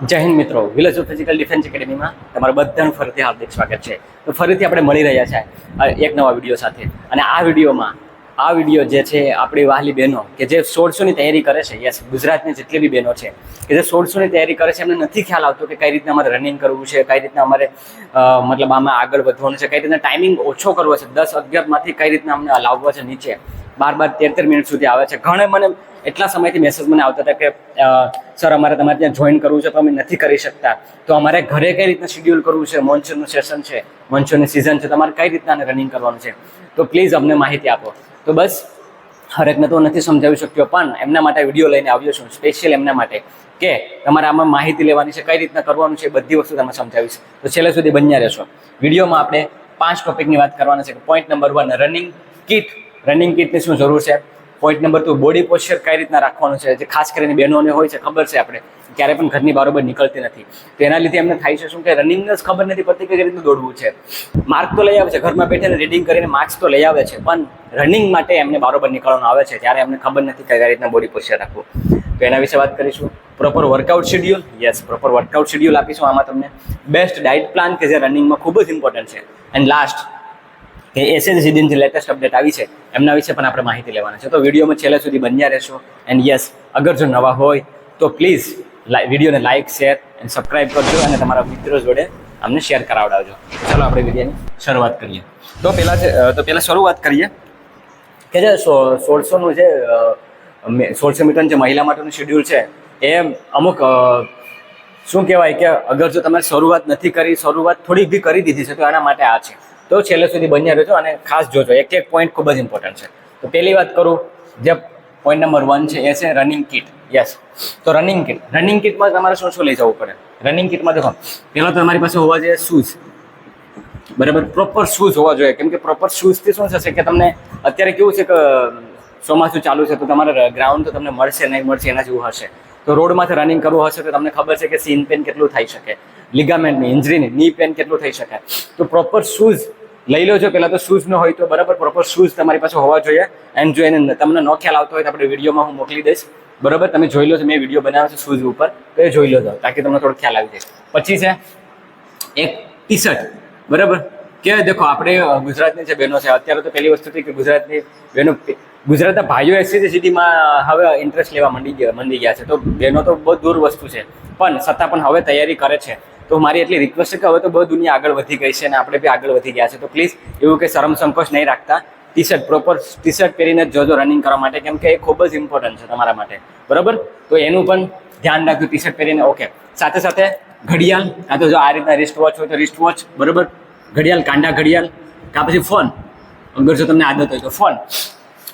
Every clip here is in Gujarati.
જય હિન્દ મિત્રો, વિલેજ ઓફ ફિઝિકલ ડિફેન્સ એકેડેમીમાં તમારું બધાનું ફરીથી હાર્દિક સ્વાગત છે. તો ફરીથી આપણે મળી રહ્યા છે એક નવા વિડીયો સાથે. અને આ વિડીયો જે છે આપણી વહાલી બહેનો કે જે 1600ની તૈયારી કરે છે, યસ, ગુજરાતની જેટલી બી બહેનો છે કે જે 1600ની તૈયારી કરે છે, એમને નથી ખ્યાલ આવતો કે કઈ રીતના અમારે રનિંગ કરવું છે, કઈ રીતના અમારે મતલબ આમાં આગળ વધવાનું છે, કઈ રીતના ટાઈમિંગ ઓછો કરવો છે, 10-11માંથી કઈ રીતના અમને લાવવો છે નીચે, 12-13 મિનિટ સુધી આવે છે. ઘણે મને એટલા સમયથી મેસેજ મને આવતા હતા કે સર અમારે તમારે ત્યાં જોઈન કરવું છે તો અમે નથી કરી શકતા, તો અમારે ઘરે કઈ રીતના શેડ્યુલ કરવું છે, મોન્સૂનનું સેશન છે, મોન્સૂનની સિઝન છે, તમારે કઈ રીતના રનિંગ કરવાનું છે, તો પ્લીઝ અમને માહિતી આપો. તો બસ હરેકને તો નથી સમજાવી શક્યો, પણ એમના માટે વિડીયો લઈને આવ્યો છું સ્પેશિયલ એમના માટે કે તમારે આમાં માહિતી લેવાની છે, કઈ રીતના કરવાનું છે, બધી વસ્તુ તમે સમજાવીશ. તો છેલ્લે સુધી બન્યા રહેશો. વિડીયોમાં આપણે 5 ટોપિકની વાત કરવાના છે. Point number 1, running kit. Running કિટની શું જરૂર છે? પોઈન્ટ નંબર 2, બોડી પોસ્ચર કઈ રીતના રાખવાનું છે, જે ખાસ કરીને બહેનોને હોય છે, ખબર છે આપણે ક્યારે પણ ઘરની બરોબર નીકળતી નથી, તો એના લીધે એમને થાય છે શું કે રનિંગને જ ખબર નથી પડતી કે કઈ રીતનું દોડવું છે. માર્ક તો લઈ આવે છે, ઘરમાં બેઠીને રીડિંગ કરીને માર્ક્સ તો લઈ આવે છે, પણ રનિંગ માટે એમને બરોબર નીકળવાનું આવે છે ત્યારે એમને ખબર નથી કઈ રીતના બોડી પોસ્ચર રાખવું. તો એના વિશે વાત કરીશું. Proper workout schedule, yes, proper workout schedule આપીશું આમાં તમને. બેસ્ટ ડાયટ પ્લાન કે જે રનિંગમાં ખૂબ જ ઇમ્પોર્ટન્ટ છે. એન્ડ લાસ્ટ કે એસએનસીડીની જે લેટેસ્ટ અપડેટ આવી છે એમના વિશે પણ આપણે માહિતી લેવાના છે. તો વિડીયોમાં છેલ્લે સુધી બન્યા રહેશો. એન્ડ યસ, અગર જો નવા હોય તો પ્લીઝ વિડીયોને લાઇક, શેર એન્ડ સબસ્ક્રાઈબ કરજો અને તમારા મિત્રો જોડે અમને શેર કરાવડાવજો. ચાલો આપણે વિડીયોની શરૂઆત કરીએ. તો પહેલાં શરૂઆત કરીએ કે જે 1600નું જે 1600 મીટરનું જે મહિલા માટેનું શેડ્યુલ છે એ અમુક શું કહેવાય કે અગર જો તમારે શરૂઆત નથી કરી, શરૂઆત થોડીક બી કરી દીધી છે તો એના માટે આ છે. તો છેલ્લે સુધી બન્યા રહેજો અને ખાસ જોજો, એક પોઈન્ટ ખૂબ જ ઇમ્પોર્ટન્ટ છે. તો પહેલી વાત કરું, જે પોઈન્ટ નંબર 1 છે એ છે રનિંગ કિટ. યસ, તો રનિંગ કિટમાં તમારે શું શું લઈ જવું પડે? રનિંગ કિટમાં દેખો, પહેલાં તો તમારી પાસે હોવા જોઈએ શૂઝ, બરાબર, પ્રોપર શૂઝ હોવા જોઈએ. કેમ કે પ્રોપર શૂઝથી શું થશે કે તમને અત્યારે કેવું છે કે ચોમાસું ચાલુ છે તો તમારે ગ્રાઉન્ડ તો તમને મળશે નહીં મળશે એના જેવું હશે. તો રોડમાંથી રનિંગ કરવું હશે તો તમને ખબર છે કે સીન પેન કેટલું થઈ શકે, લિગામેન્ટની ઇન્જરીની ની પેન કેટલું થઈ શકે. તો પ્રોપર શૂઝ લઈ લો છો. પહેલાં તો શૂઝ ન હોય તો બરાબર પ્રોપર શૂઝ તમારી પાસે હોવા જોઈએ. એન્ડ જો એને તમને ન ખ્યાલ આવતો હોય તો આપણે વિડીયોમાં હું મોકલી દઈશ, બરાબર, તમે જોઈ લો છો, મેં વિડીયો બનાવ્યો છે શૂઝ ઉપર, તો એ જોઈ લો છો તાકી તમને થોડો ખ્યાલ આવી જાય. પછી છે એક ટી શર્ટ, બરાબર, કે દેખો આપણે ગુજરાતની જે બહેનો છે, અત્યારે તો પહેલી વસ્તુ હતી કે ગુજરાતની બહેનો, ગુજરાતના ભાઈઓ એસસીસીડીમાં હવે ઇન્ટરેસ્ટ લેવા મંડી ગયા છે. તો બહેનો તો બહુ દૂર વસ્તુ છે, પણ છતાં પણ હવે તૈયારી કરે છે. તો મારી એટલી રિક્વેસ્ટ છે કે હવે તો બહુ દુનિયા આગળ વધી ગઈ છે અને આપણે બી આગળ વધી ગયા છે. તો પ્લીઝ એવું કંઈ શરમ સંકોચ નહીં રાખતા, T shirt, proper T shirt પહેરીને જ જોજો રનિંગ કરવા માટે, કેમ કે એ ખૂબ જ ઇમ્પોર્ટન્ટ છે તમારા માટે, બરાબર. તો એનું પણ ધ્યાન રાખજો, ટી શર્ટ પહેરીને. ઓકે, સાથે સાથે ઘડિયાળ, કાં તો જો આ રીતના રિસ્ટ વોચ હોય તો રિસ્ટ વોચ, બરાબર, ઘડિયાળ, કાંડા ઘડિયાળ, કાં પછી ફોન, અગર જો તમને આદત હોય તો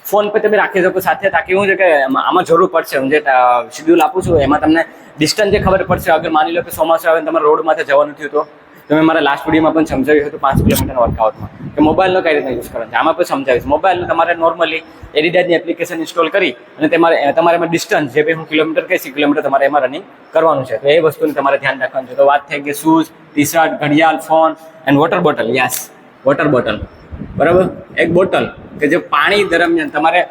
ફોન પર તમે રાખી શકો સાથે, તાકી શું છે કે આમાં જરૂર પડશે. હું જે શેડ્યુલ આપું છું એમાં તમને ડિસ્ટન્સ જે ખબર પડશે. અગર માની લો કે ચોમાસું આવે તમારે રોડમાંથી જવાનું થયું તો તમે મારા લાસ્ટ વિડીયોમાં પણ સમજાવ્યું હતું 5 કિલોમીટર વર્કઆઉટમાં કે મોબાઈલનો કઈ રીતના યુઝ કરવાનો છે, આમાં પણ સમજાવીશ. મોબાઈલનો તમારે નોર્મલી એડિડાસની એપ્લિકેશન ઇન્સ્ટોલ કરી અને તમારે એમાં ડિસ્ટન્સ જે ભાઈ હું કિલોમીટર કહીશ કિલોમીટર તમારે એમાં રનિંગ કરવાનું છે. તો એ વસ્તુને તમારે ધ્યાન રાખવાનું છે. તો વાત થઈ કે શૂઝ, ટી શર્ટ, ઘડિયાળ, phone and water bottle. Yes, water bottle, બરાબર, એક બોટલ કે જે પાણી દરમિયાન તમારે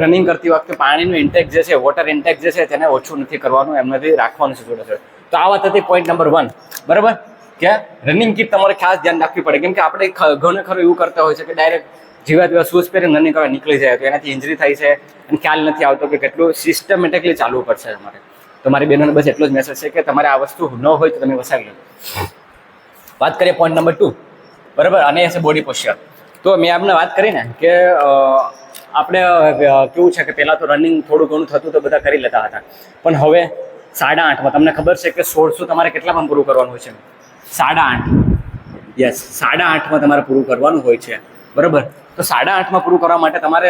રનિંગ કરતી વખતે પાણીનું ઇન્ટેક જે છે, વોટર ઇન્ટેક જે છે તેને ઓછું નથી કરવાનું, એમનાથી રાખવાનું છે જોડે જોડે. તો આ વાત હતી પોઈન્ટ નંબર 1, બરાબર, કે રનિંગ કિટ તમારે ખાસ ધ્યાન રાખવી પડે. કેમ કે આપણે ઘણું ખરું એવું કરતા હોય છે કે ડાયરેક્ટ જેવા તેવા શૂઝ પહેરીને રનિંગ કરવા નીકળી જાય તો એનાથી ઇન્જરી થાય છે અને ખ્યાલ નથી આવતો કે કેટલું સિસ્ટમેટિકલી ચાલવું પડશે તમારે. તો મારી બહેનોને બસ એટલો જ મેસેજ છે કે તમારે આ વસ્તુ ન હોય તો તમે વસાવી લો. વાત કરીએ પોઈન્ટ નંબર 2, બરાબર, અને એ છે બોડી પોસ્ચર. તો મેં આપને વાત કરી ને કે આપણે કેવું છે કે પહેલાં તો રનિંગ થોડું ઘણું થતું તો બધા કરી લેતા હતા, પણ હવે 8.5માં તમને ખબર છે કે 1600 તમારે કેટલામાં પૂરું કરવાનું હોય છે? 8.5. યસ, 8.5માં તમારે પૂરું કરવાનું હોય છે, બરાબર. તો 8.5માં પૂરું કરવા માટે તમારે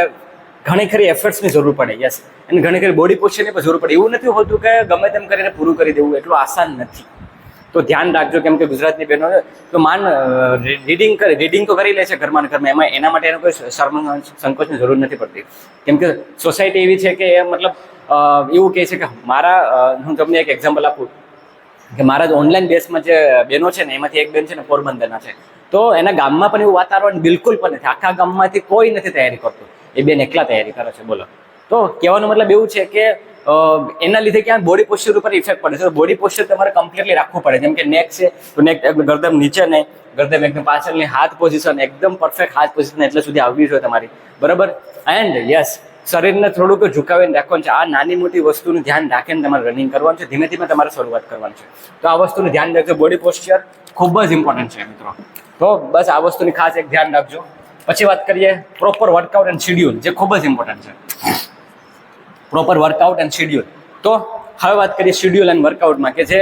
ઘણી ખરી એફર્ટ્સની જરૂર પડે. યસ, અને ઘણી ખરી બોડી પોસ્ચરની પણ જરૂર પડે. એવું નથી હોતું કે ગમે તેમ કરીને પૂરું કરી દેવું, એટલું આસાન નથી. તો ધ્યાન રાખજો, કેમ કે ગુજરાતની બહેનો તો રીડિંગ તો કરી લે છે ઘરમાં, એમાં એના માટે એનો કોઈ શરમ સંકોચની જરૂર નથી પડતી. કેમ કે સોસાયટી એવી છે કે એ મતલબ એવું કહે છે કે હું તમને એક એક્ઝામ્પલ આપું કે મારા ઓનલાઈન બેસમાં જે બહેનો છે ને એમાંથી એક બેન છે ને પોરબંદરના છે. તો એના ગામમાં પણ એવું વાતાવરણ બિલકુલ પણ નથી, આખા ગામમાંથી કોઈ નથી તૈયારી કરતું, એ બેન એકલા તૈયારી કરે છે, બોલો. તો કહેવાનો મતલબ એવું છે કે એના લીધે ક્યાં બોડી પોસ્ચર ઉપર ઇફેક્ટ પડે છે. બોડી પોસ્ચર તમારે કમ્પ્લીટલી રાખવું પડે. જેમ કે નેક છે તો નેક ગરદન નીચે નહીં, ગરદન એકદમ પાછળની હાથ પોઝિશન એકદમ પરફેક્ટ હાથ પોઝિશન એટલે સુધી આવવી જોઈએ તમારી, બરાબર. એન્ડ યસ, શરીરને થોડુંક ઝુકાવીને રાખવાનું છે. આ નાની મોટી વસ્તુનું ધ્યાન રાખીને તમારે રનિંગ કરવાનું છે. ધીમે ધીમે તમારે શરૂઆત કરવાની છે. તો આ વસ્તુનું ધ્યાન રાખજો. બોડી પોસ્ચર ખૂબ જ ઇમ્પોર્ટન્ટ છે મિત્રો. તો બસ આ વસ્તુની ખાસ એક ધ્યાન રાખજો. પછી વાત કરીએ પ્રોપર વર્કઆઉટ એન્ડ શેડ્યુલ, જે ખૂબ જ ઇમ્પોર્ટન્ટ છે. Proper workout and schedule. તો હવે વાત કરીએ શેડ્યુલ એન્ડ વર્કઆઉટમાં, કે જે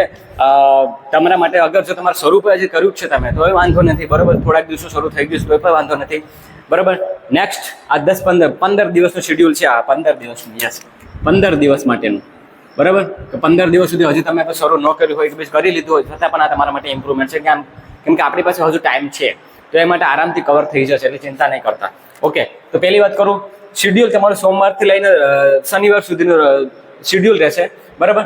તમારા માટે અગર જો તમારે શરૂ હજી કર્યું જ છે તમે તો એ વાંધો નથી, બરાબર. થોડાક દિવસો શરૂ થઈ ગયું તો એ પણ વાંધો નથી, બરાબર. નેક્સ્ટ આ 10-15 દિવસનું શેડ્યુલ છે. આ 15 દિવસનું, યસ 15 દિવસ માટેનું, બરાબર. તો 15 દિવસ સુધી હજી તમે શરૂ ન કર્યું હોય કે પછી કરી લીધું હોય છતાં પણ આ તમારા માટે ઇમ્પ્રુવમેન્ટ છે. કેમ કે આપણી પાસે હજુ ટાઈમ છે, તો એ માટે આરામથી કવર થઈ જશે, એટલે ચિંતા નહીં કરતા. ઓકે, તો પહેલી વાત કરું, શેડ્યુલ તમારું સોમવારથી લઈને શનિવાર સુધીનું શેડ્યુલ રહેશે, બરાબર.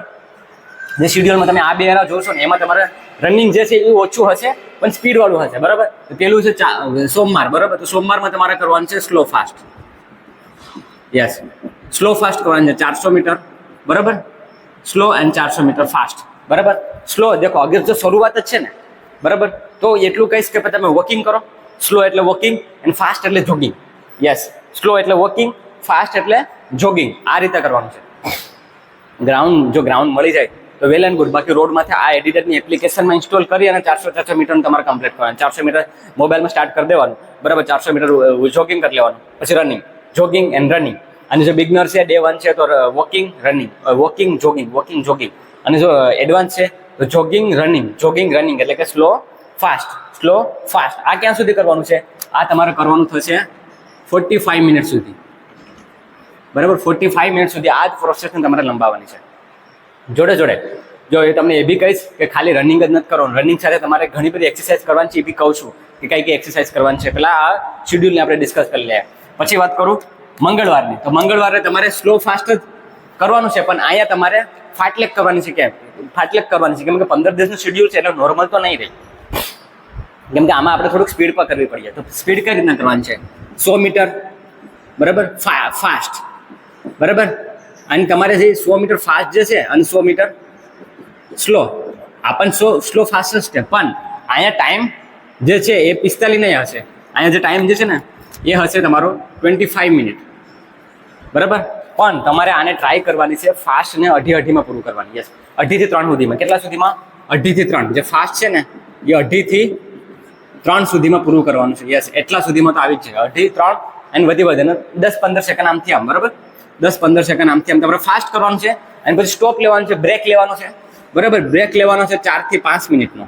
જે શેડ્યુલમાં તમે આ બે એરા જોશો ને એમાં તમારે રનિંગ જે છે એ ઓછું હશે પણ સ્પીડ વાળું હશે, બરાબર. પેલું છે સોમવાર, બરાબર. તો સોમવારમાં તમારે કરવાનું છે slow fast, yes slow fast કરવાનું છે 400 મીટર, બરાબર. સ્લો એન્ડ 400 મીટર ફાસ્ટ, બરાબર. સ્લો દેખો અગર જો શરૂઆત જ છે ને, બરાબર, તો એટલું કહીશ કે તમે વોકિંગ કરો. સ્લો એટલે વોકિંગ એન્ડ ફાસ્ટ એટલે જોગિંગ, યસ. સ્લો એટલે વોકિંગ, ફાસ્ટ એટલે જોગિંગ. આ રીતે કરવાનું છે. ગ્રાઉન્ડ મળી જાય તો વેલ એન્ડ ગુડ. બાકી રોડમાંથી આ એડિટરની એપ્લિકેશનમાં ઇન્સ્ટોલ કરી અને 400 મીટર તમારે કમ્પ્લીટ કરવાનું. 400 મીટર મોબાઈલમાં સ્ટાર્ટ કરી દેવાનું, બરાબર. 400 મીટર જોગિંગ કરી લેવાનું, પછી રનિંગ, જોગિંગ એન્ડ રનિંગ. અને જો બિગનર છે ડે 1 છે તો walking running, walking jogging, walking jogging. અને જો એડવાન્સ છે તો જોગિંગ રનિંગ એટલે કે સ્લો ફાસ્ટ, સ્લો ફાસ્ટ. આ ક્યાં સુધી કરવાનું છે? આ તમારે કરવાનું થશે 45 મિનિટ સુધી, બરાબર. 45 મિનિટ સુધી આ જ પ્રોસેસને તમારે લંબાવવાની છે. જોડે જો એ તમને એ બી કહીશ કે ખાલી રનિંગ જ નથી કરવાનું, રનિંગ સાથે તમારે ઘણી બધી એક્સરસાઇઝ કરવાની છે. એ બી કહું છું કે કઈ એક્સરસાઇઝ કરવાની છે. પહેલા આ શેડ્યુલને આપણે ડિસ્કસ કરી લઈએ. પછી વાત કરું મંગળવારની, તો મંગળવારે તમારે સ્લો ફાસ્ટ જ કરવાનું છે, પણ અહીંયા તમારે ફાટલેક કરવાની છે. કેમ ફાટલેક કરવાની છે? કેમ કે 15 દિવસનું શેડ્યુલ છે એટલે નોર્મલ તો નહીં રહી. કેમ કે આમાં આપણે થોડુંક સ્પીડ પર કરવી પડીએ. તો સ્પીડ કઈ રીતના કરવાની છે? 100 મીટર, બરાબર, ફાસ્ટ, બરાબર. અને તમારે જે 100 મીટર ફાસ્ટ જે છે અને 100 મીટર સ્લો, આપણને સ્લો ફાસ્ટ છે, પણ અહીંયા ટાઈમ જે છે એ 45 નહીં હશે. અહીંયા જે ટાઈમ જે છે ને એ હશે તમારો 25 મિનિટ, બરાબર. પણ તમારે આને ટ્રાય કરવાની છે ફાસ્ટ ને અઢીમાં પૂરું કરવાની. યસ, 2 થી 3 સુધીમાં. કેટલા સુધીમાં? 2 થી 3. જે ફાસ્ટ છે ને એ 2 થી 3 સુધીમાં પૂરું કરવાનું છે. યસ, એટલા સુધીમાં તો આવી જ છે. 2, 3 અને વધે 10-15 સેકન્ડ આમથી આમ, બરાબર. 10-15 સેકન્ડ આમથી આમ તમારે ફાસ્ટ કરવાનું છે. અને પછી સ્ટોપ લેવાનું છે, બ્રેક લેવાનો છે, બરાબર. બ્રેક લેવાનો છે 4 થી 5 મિનિટનો.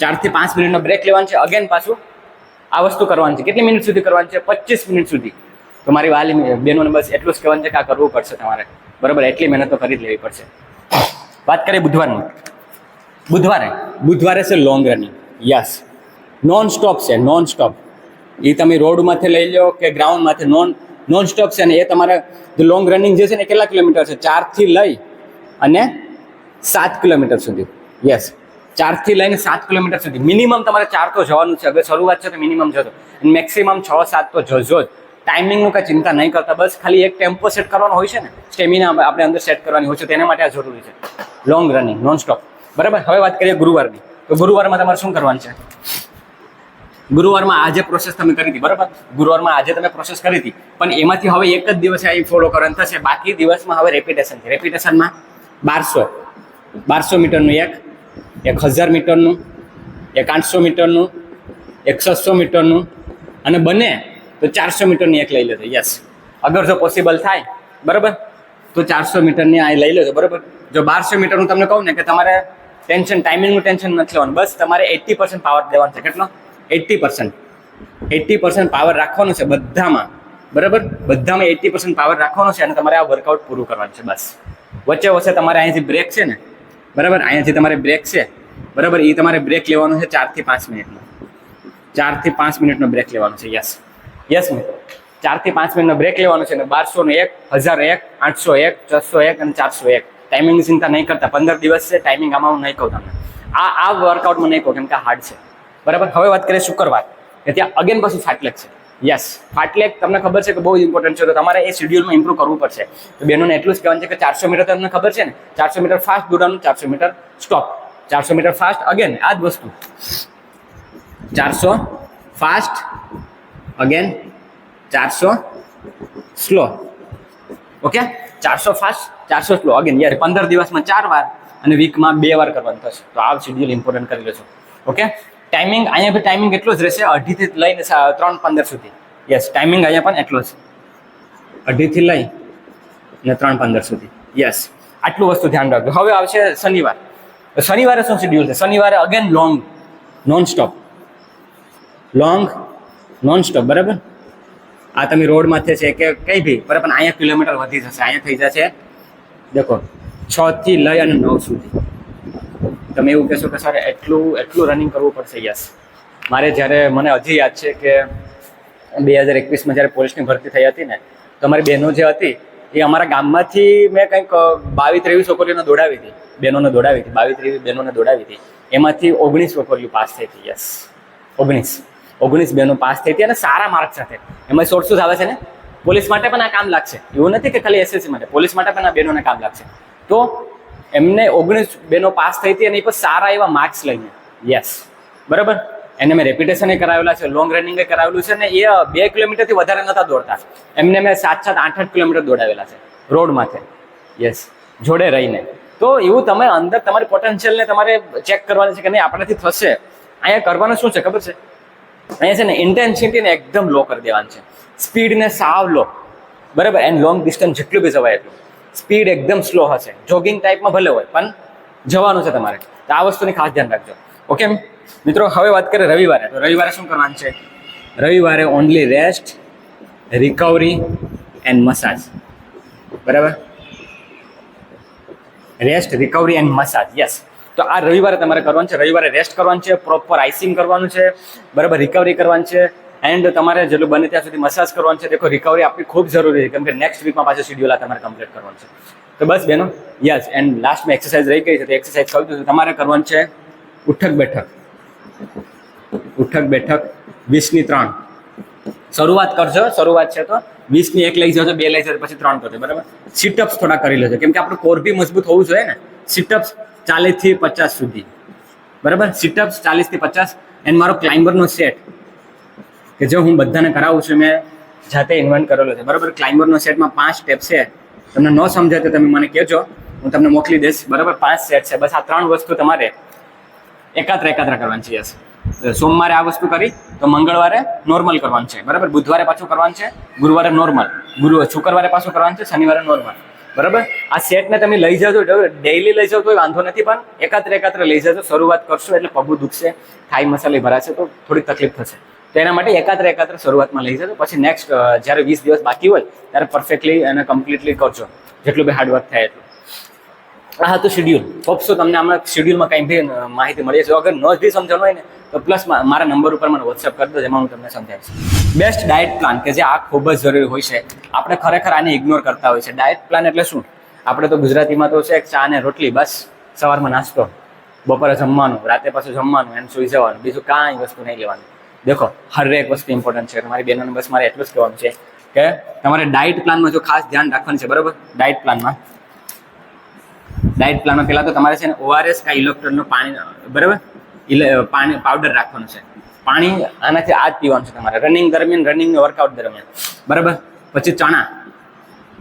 4 થી 5 મિનિટનો બ્રેક લેવાનો છે. અગેન પાછું આ વસ્તુ કરવાની છે. કેટલી મિનિટ સુધી કરવાની છે? 25 મિનિટ સુધી. તો મારી વાલી બહેનોને બસ એટલું જ કહેવાનું છે કે આ કરવું પડશે તમારે, બરાબર. એટલી મહેનત તો કરી જ લેવી પડશે. વાત કરીએ બુધવારની. બુધવારે છે long running. Yes, non stop છે, નોન સ્ટોપ. એ તમે રોડમાંથી લઈ લો કે ગ્રાઉન્ડમાંથી નોન સ્ટોપ છે. અને એ તમારે લોંગ રનિંગ જે છે ને કેટલા કિલોમીટર છે? 4 થી લઈ અને 7 કિલોમીટર સુધી. યસ, 4 થી લઈને 7 કિલોમીટર સુધી. મિનિમમ તમારે 4 તો જવાનું છે. અગર શરૂઆત છે તો મિનિમમ જજો, અને મેક્સિમમ 6-7 તો જજો જ. ટાઈમિંગનું કંઈ ચિંતા નહીં કરતા. બસ ખાલી એક ટેમ્પો સેટ કરવાનો હોય છે ને, સ્ટેમિના આપણે અંદર સેટ કરવાની હોય છે, તેના માટે આ જરૂરી છે. લોંગ રનિંગ નોન સ્ટોપ, બરાબર. હવે વાત કરીએ ગુરુવારની. તો ગુરુવારમાં તમારે શું કરવાનું છે? ગુરુવારમાં આજે પ્રોસેસ તમે કરી હતી, બરાબર. ગુરુવારમાં આજે તમે પ્રોસેસ કરી હતી, પણ એમાંથી હવે એક જ દિવસે આ ફોલો કરવાનું થશે. બાકી દિવસમાં હવે રેપિટેશન છે. રેપિટેશનમાં 1200 મીટરનું એક 1000 મીટરનું, એક 800 મીટરનું, એક 600 મીટરનું, અને બને તો 400 મીટરની એક લઈ લેજો. યસ, અગર જો પોસિબલ થાય, બરાબર, તો 400 મીટરની આ લઈ લેજો, બરાબર. જો 1200 મીટરનું તમને કહું ને કે તમારે ટાઈમિંગનું ટેન્શન નથી લેવાનું. બસ તમારે 80% પાવર દેવાનો છે. કેટલો? 80% પાવર રાખવાનો છે બધામાં, બરાબર. બધામાં 80% પાવર રાખવાનો છે અને તમારે આ વર્કઆઉટ પૂરું કરવાનું છે. બસ વચ્ચે તમારે અહીંયાથી બ્રેક છે ને, બરાબર, અહીંયાથી તમારે બ્રેક છે, બરાબર. એ તમારે બ્રેક લેવાનો છે 4 થી 5 મિનિટનો. 4 થી 5 મિનિટનો બ્રેક લેવાનો છે. યસ, 4 થી 5 મિનિટનો બ્રેક લેવાનો છે. અને 1201, 1001, 801, 601 અને 401. ટાઈમિંગની ચિંતા નહીં કરતા. 15 દિવસ છે. ટાઈમિંગ આમાં હું નહીં કહું તમને. આ વર્કઆઉટમાં નહીં કહું કેમ કે હાર્ડ છે, બરાબર. હવે વાત કરીએ શુક્રવાર, કે ત્યાં અગેન પાછું ફાટલેક છે. યસ, ફાટલેક તમને ખબર છે કે બહુ ઇમ્પોર્ટન્ટ છે, તો તમારે એ શેડ્યુલમાં ઇમ્પ્રૂવ કરવું પડશે. તો બહેનોને એટલું જ કહેવાનું છે કે 400 મીટર તમને ખબર છે ને, 400 મીટર ફાસ્ટ દોડવાનું, 400 metre stop, 400 metre fast, again આ જ વસ્તુ, 400 fast, again 400 slow. Okay, 400 fast, 400 slow, again યાર 15 દિવસમાં 4 વાર અને વીકમાં 2 વાર કરવાનું થશે. તો આ શેડ્યુલ ઇમ્પોર્ટન્ટ કરી લેજો. ઓકે, ટાઈમિંગ અહીંયા બી ટાઈમિંગ એટલો જ રહેશે, 2:30 થી લઈને 3:15 સુધી. યસ, ટાઈમિંગ અહીંયા પણ એટલો જ, 2:30 થી લઈ અને 3:15 સુધી. યસ, આટલું વસ્તુ ધ્યાન રાખજો. હવે આવશે શનિવાર. શનિવારે શું શેડ્યુલ છે? શનિવારે અગેન લોંગ નોન સ્ટોપ, બરાબર. આ તમે રોડ માથે છે કે કઈ બી બરાબર, પણ અહીંયા કિલોમીટર વધી જશે. અહીંયા થઈ જશે દેખો 6 થી લઈ અને 9 સુધી. તમે એવું કહેશો કે સર એટલું રનિંગ કરવું પડશે. યસ, મારે જ્યારે મને હજી યાદ છે કે 2021માં જ્યારે પોલીસની ભરતી થઈ હતી ને, તો અમારી બહેનો જે હતી એ અમારા ગામમાંથી મેં કંઈક 22-23 છોકરીઓને દોડાવી હતી, બહેનોને દોડાવી હતી, 22-23 બહેનોને દોડાવી હતી. એમાંથી 19 છોકરીઓ પાસ થઈ હતી. યસ, 19 બહેનો પાસ થઈ હતી અને સારા માર્ક સાથે. એમાં સોર્સિસ આવે છે ને, પોલીસ માટે પણ આ કામ લાગશે. એવું નથી કે ખાલી એસએસસી માટે, પોલીસ માટે પણ આ બહેનોને કામ લાગશે. તો એમને 19 બહેનો પાસ થઈ હતી અને એ પણ સારા એવા માર્ક્સ લઈને. યસ, બરાબર. એને મેં રેપ્યુટેશન કરાવેલા છે, લોંગ રનિંગ કરાવેલું છે, ને એ 2 કિલોમીટરથી વધારે નહોતા દોડતા. એમને મેં 7-7, 8-8 કિલોમીટર દોડાવેલા છે રોડ માથે. યસ, જોડે રહીને. તો એવું તમે અંદર તમારી પોટેન્શિયલને તમારે ચેક કરવાની છે કે નહીં આપણાથી થશે. અહીંયા કરવાનું શું છે ખબર છે? અહીંયા છે ને ઇન્ટેન્સિટીને એકદમ લો કરી દેવાની છે, સ્પીડને સાવ લો, બરાબર. એન્ડ લોંગ ડિસ્ટન્સ જેટલું બી જવાય એટલું. સ્પીડ એકદમ સ્લો હશે, જોગિંગ ટાઈપમાં ભલે હોય પણ જવાનું છે તમારે. તો આ વસ્તુની ખાસ ધ્યાન રાખજો. ઓકે મિત્રો, હવે વાત કરીએ રવિવારે. તો રવિવારે શું કરવાનું છે? રવિવારે only rest, recovery and massage. બરાબર, rest, recovery and massage. Yes, તો આ રવિવારે તમારે કરવાનું છે. રવિવારે રેસ્ટ કરવાનું છે, પ્રોપર આઈસિંગ કરવાનું છે, બરાબર, રિકવરી કરવાની છે, એન્ડ તમારે જેટલું બને ત્યાં સુધી મસાજ કરવાનું છે. દેખો, રિકવરી આપવી ખૂબ જરૂરી છે, કેમ કે નેક્સ્ટ વીકમાં પાછું શેડ્યુલ આ તમારે કમ્પ્લીટ કરવાનું છે. તો બસ બેનો, યસ. એન્ડ લાસ્ટમાં એક્સરસાઇઝ રહી ગઈ છે, તો એક્સરસાઇઝ કહું છું તમારે કરવાનું છે ઉઠક બેઠક 20ની 3. શરૂઆત કરજો, શરૂઆત છે તો 20ની 1 લઈ જજો, 2 લઈ જજો, પછી 3 કરજો, બરાબર. સિટઅપ્સ થોડા કરી લેજો, કેમ કે આપણું કોર બી મજબૂત હોવું જોઈએ ને. સિટઅપ્સ 40 થી 50 સુધી, બરાબર. સિટઅપ્સ 40 થી 50. એન્ડ મારો ક્લાઇમ્બરનો સેટ કે જો હું બધાને કરાવું છું, મેં જાતે ઇન્વેન્ટ કરેલો છે, બરાબર. ક્લાઇમ્બરનો સેટમાં 5 સ્ટેપ છે. તમને ન સમજાય તો તમે મને કહેજો, હું તમને મોકલી દઈશ, બરાબર. 5 સેટ છે. બસ આ 3 વસ્તુ તમારે એકાત્ર કરવાની છે. યસ, સોમવારે આ વસ્તુ કરી તો મંગળવારે નોર્મલ કરવાનું છે, બરાબર. બુધવારે પાછું કરવાનું છે, ગુરુવારે નોર્મલ, શુક્રવારે પાછું કરવાનું છે, શનિવારે નોર્મલ, બરાબર. આ સેટને તમે લઈ જાજો, ડેઈલી લઈ જાવ તો વાંધો નથી, પણ એકાત્ર લઈ જાજો. શરૂઆત કરશો એટલે પગું દુખશે, થાઈ મસાલે ભરાશે, તો થોડીક તકલીફ થશે. તો એના માટે એકાત્ર શરૂઆતમાં લઈ જાજો. પછી નેક્સ્ટ જ્યારે 20 દિવસ બાકી હોય ત્યારે પરફેક્ટલી અને કમ્પ્લીટલી કરજો, જેટલું બી હાર્ડવર્ક થાય એટલું. આ હતું શેડ્યુલ. હોપ સો તમને આમાં શેડ્યુલમાં કંઈ બી માહિતી મળી છે. અગર ન બી સમજણ હોય ને તો પ્લસ મારા નંબર ઉપર મને વોટ્સએપ કરી દો, જેમાં હું તમને સમજાવીશ. બેસ્ટ ડાયટ પ્લાન, કે જે આ ખૂબ જ જરૂરી હોય છે. આપણે ખરેખર આને ઇગ્નોર કરતા હોય છે. ડાયટ પ્લાન એટલે શું? આપણે તો ગુજરાતીમાં તો છે ચા ને રોટલી, બસ. સવારમાં નાસ્તો, બપોરે જમવાનું, રાતે પાછું જમવાનું, એમ સુઈ જવાનું, બીજું કાંઈ વસ્તુ નહીં લેવાનું. દેખો, હરેક વસ્તુ ઇમ્પોર્ટન્ટ છે. તમારી બહેનોને બસ મારે એટલું જ કહેવાનું છે કે તમારે ડાયટ પ્લાનમાં જો ખાસ ધ્યાન રાખવાનું છે, બરાબર. ડાયટ પ્લાનમાં પહેલાં તો તમારે છે ને ORS કાં ઇલેક્ટ્રોલનું પાણી, બરાબર, પાણી પાવડર રાખવાનું છે. પાણી આનાથી આ જ પીવાનું છે તમારે રનિંગ દરમિયાન, રનિંગ વર્કઆઉટ દરમિયાન, બરાબર. પછી ચણા,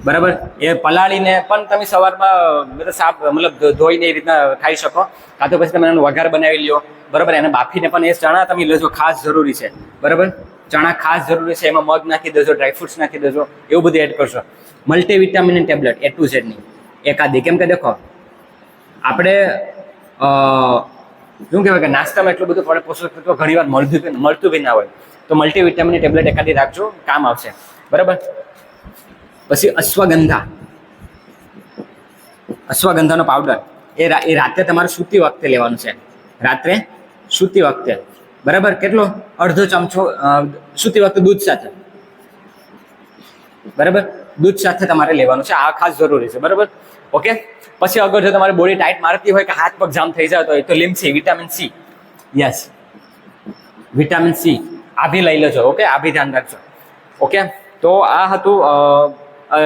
બરાબર, એ પલાળીને પણ તમે સવારમાં સાફ મતલબ ધોઈને એ રીતના ખાઈ શકો, કાં તો પછી તમે એનો વઘાર બનાવી લ્યો, બરાબર. એને બાફીને પણ એ ચણા તમે લેજો, ખાસ જરૂરી છે, બરાબર. ચણા ખાસ જરૂરી છે. એમાં મગ નાખી દેજો, ડ્રાયફ્રૂટ્સ નાખી દેજો, એવું બધું એડ કરશો. Multivitamin tablet A to Z ની એકાદી, કેમ કે દેખો આપણે શું કહેવાય કે નાસ્તામાં એટલું બધું પોષક તત્વ ઘણી વાર મળતું બી ના હોય, તો મલ્ટીવિટામિનની ટેબ્લેટ એકાદી રાખજો, કામ આવશે, બરાબર. પછી અશ્વગંધાનો પાવડર એ રાત્રે તમારે સૂતી વખતે લેવાનું છે. રાત્રે સૂતી વખતે, બરાબર. કેટલો? અડધો ચમચો સૂતી વખતે દૂધ સાથે, બરાબર. દૂધ સાથે તમારે લેવાનું છે. આ ખાસ જરૂરી છે, બરાબર. ઓકે. પછી અગર જો તમારી બોડી ટાઈટ મારતી હોય કે હાથ પગ જામ થઈ જતો હોય તો Limcee, vitamin C. Yes, vitamin C આ બી લઈ લેજો. ઓકે, આ બી ધ્યાન રાખજો. ઓકે, તો આ હતું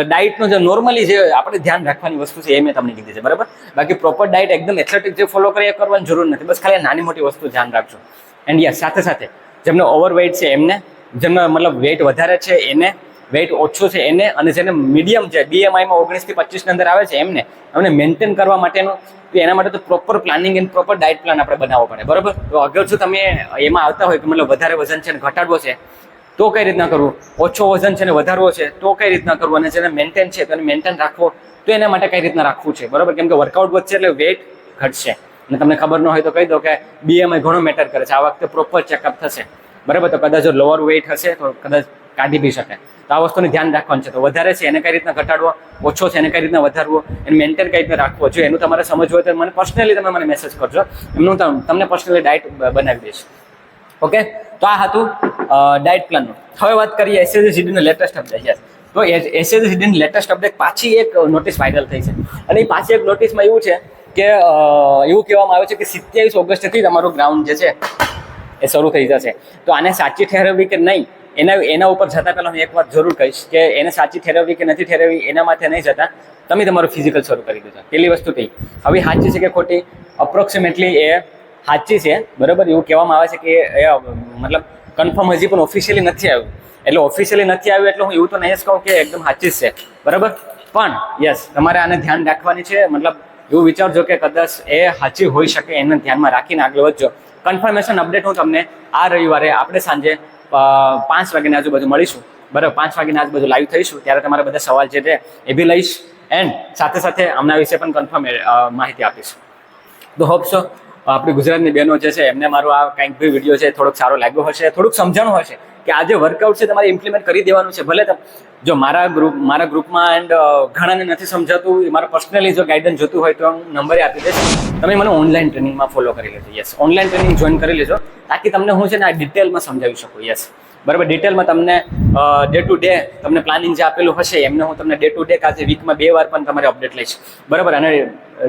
ડાયટનું જે નોર્મલી જે આપણે ધ્યાન રાખવાની વસ્તુ છે એ મેં તમને કીધી છે, બરાબર. બાકી પ્રોપર ડાયટ એકદમ એથ્લેટિક જે ફોલો કરીએ કરવાની જરૂર નથી, બસ ખાલી નાની મોટી વસ્તુ ધ્યાન રાખજો. એન્ડ યસ, સાથે સાથે જેમને ઓવરવેઇટ છે એમને, જેમને મતલબ વેઇટ વધારે છે એને, વેઇટ ઓછો છે એને, અને જેને મીડિયમ છે BMI-માં 19 થી 25 ની અંદર આવે છે એમને મેન્ટેન કરવા માટેનું, તો એના માટે તો proper planning and proper diet plan આપણે બનાવવો પડે, બરાબર. તો અગર જો તમે એમાં આવતા હોય કે મતલબ વધારે વજન છે ને ઘટાડવો છે તો કઈ રીતના કરવું, ઓછો વજન છે ને વધારવો છે તો કઈ રીતના કરવું, અને જેને મેન્ટેન છે તો એને મેન્ટેન રાખવો તો એના માટે કઈ રીતના રાખવું છે, બરાબર. કેમ કે વર્કઆઉટ વધશે એટલે વેઇટ ઘટશે, અને તમને ખબર ન હોય તો કહી દો કે BMI ઘણો મેટર કરે છે. આ વખતે પ્રોપર ચેકઅપ થશે, બરાબર. તો કદાચ જો લોઅર વેઇટ હશે તો કદાચ કાઢી બી શકે. તો આ વસ્તુને ધ્યાન રાખવાનું છે. તો વધારે છે એને કઈ રીતના ઘટાડવો, ઓછો છે એને કઈ રીતના વધારવો, એને મેન્ટેન કઈ રીતના રાખવો. જો એનું તમારે સમજવું હોય તો મને પર્સનલી તમે મને મેસેજ કરજો, એમનું તમને પર્સનલી ડાયટ બનાવી દઈશ. ઓકે, તો આ હતું ડાયટ પ્લાનનું. હવે વાત કરીએ SSGDનું લેટેસ્ટ અપડેટ. તો SSGDની લેટેસ્ટ અપડેટ પાછી એક નોટિસ વાયરલ થઈ છે, અને એ પાછી એક નોટિસમાં એવું છે કે એવું કહેવામાં આવે છે કે 27 ઓગસ્ટથી તમારું ગ્રાઉન્ડ જે છે એ શરૂ થઈ જશે. તો આને સાચી ઠેરવવી કે નહીં એના ઉપર જતાં પહેલાં હું એક વાત જરૂર કહીશ કે એને સાચી ઠેરવવી કે નથી ઠેરવવી એના માટે નહીં જતા તમે તમારું ફિઝિકલ શરૂ કરી દેજો. પહેલી વસ્તુ થઈ. હવે સાચી છે કે ખોટી, અપ્રોક્સિમેટલી એ સાચી છે, બરાબર. એવું કહેવામાં આવે છે કે એ મતલબ કન્ફર્મ હજી પણ ઓફિશિયલી નથી આવ્યું. એટલે ઓફિશિયલી નથી આવ્યું એટલે હું એવું તો નહીં જ કહું કે એકદમ સાચી જ છે, બરાબર. પણ યસ, તમારે આને ધ્યાન રાખવાની છે. મતલબ એવું વિચારજો કે કદાચ એ સાચી હોઈ શકે, એને ધ્યાનમાં રાખીને આગળ વધજો. કન્ફર્મેશન અપડેટ હું તમને આ રવિવારે આપણે સાંજે 5 વાગ્યાની આજુબાજુ મળીશું, બરાબર. 5 વાગ્યાની આજુબાજુ લાઈવ થઈશું, ત્યારે તમારા બધા સવાલ જે છે એ બી લઈશ, એન્ડ સાથે સાથે આમના વિશે પણ કન્ફર્મ માહિતી આપીશ. તો હોપ સો આપણી ગુજરાતની બહેનો જે છે એમને મારો આ કંઈક બી વિડીયો છે થોડોક સારો લાગ્યો હશે, થોડુંક સમજાણું હશે કે આ જે વર્કઆઉટ છે તમારે ઇમ્પ્લિમેન્ટ કરી દેવાનું છે. ભલે જો મારા ગ્રુપમાં એન્ડ ઘણાને નથી સમજાતું, મારા પર્સનલી જો ગાઈડન્સ જોતું હોય તો હું નંબરે આપી દઈશ, તમે મને ઓનલાઈન ટ્રેનિંગમાં ફોલો કરી લેજો. યસ, ઓનલાઈન ટ્રેનિંગ જોઈન કરી લેજો, તાકી તમને હું છે ને આ ડિટેલમાં સમજાવી શકું. યસ, બરાબર. ડિટેલમાં તમને ડે ટુ ડે તમને પ્લાનિંગ જે આપેલું હશે એમને હું તમને ડે ટુ ડે કાજે વીકમાં 2 વાર પણ તમારે અપડેટ લઈશ, બરાબર. અને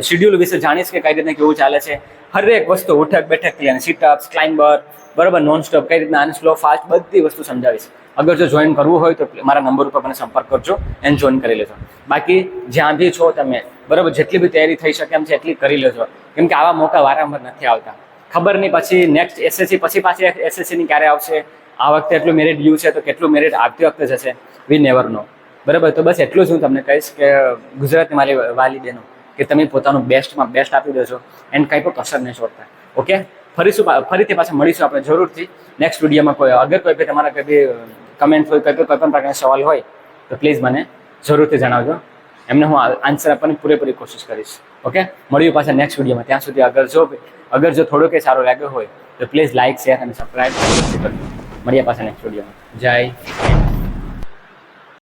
શેડ્યુલ વિશે જાણીશ કે કઈ રીતના કેવું ચાલે છે, હરેક વસ્તુ ઉઠક બેઠક ક્લિયર, સીટઅપ્સ, ક્લાઇમ્બર, બરાબર, નોન સ્ટોપ કઈ રીતના આને સ્લો ફાસ્ટ બધી વસ્તુ સમજાવીશ. અગર જો જોઈન કરવું હોય તો મારા નંબર ઉપર મને સંપર્ક કરજો એન્ડ જોઈન કરી લેજો. બાકી જ્યાં બી છો તમે, બરાબર, જેટલી બી તૈયારી થઈ શકે એમ છે એટલી કરી લેજો, કેમ કે આવા મોકા વારંવાર નથી આવતા. ખબર નહીં પછી નેક્સ્ટ SSC પછી પાછી SSCની ક્યારે આવશે, આ વખતે એટલું મેરિટ ગયું છે તો કેટલું મેરિટ આવતી વખતે જશે, વી નેવર નો, બરાબર. તો બસ એટલું જ હું તમને કહીશ કે ગુજરાતની મારી વાલી બહેનો કે તમે પોતાનું બેસ્ટમાં બેસ્ટ આપી દેજો એન્ડ કંઈ પણ કસર નહીં છોડતા. ઓકે, ફરીથી પાછા મળીશું આપણે જરૂરથી નેક્સ્ટ વિડીયોમાં. અગર કોઈ બી તમારા કોઈ બી કમેન્ટ હોય, કોઈ પણ પ્રકારના સવાલ હોય તો પ્લીઝ મને જરૂરથી જણાવજો, એમને હું આન્સર આપવાની પૂરેપૂરી કોશિશ કરીશ. ઓકે, મળ્યું પાછા નેક્સ્ટ વિડીયોમાં. ત્યાં સુધી અગર જો થોડો કંઈ સારો લાગ્યો હોય તો પ્લીઝ લાઇક, શેર અને સબસ્ક્રાઈબ કરજો. મળીએ પાછા નેક્સ્ટ વિડીયોમાં. જય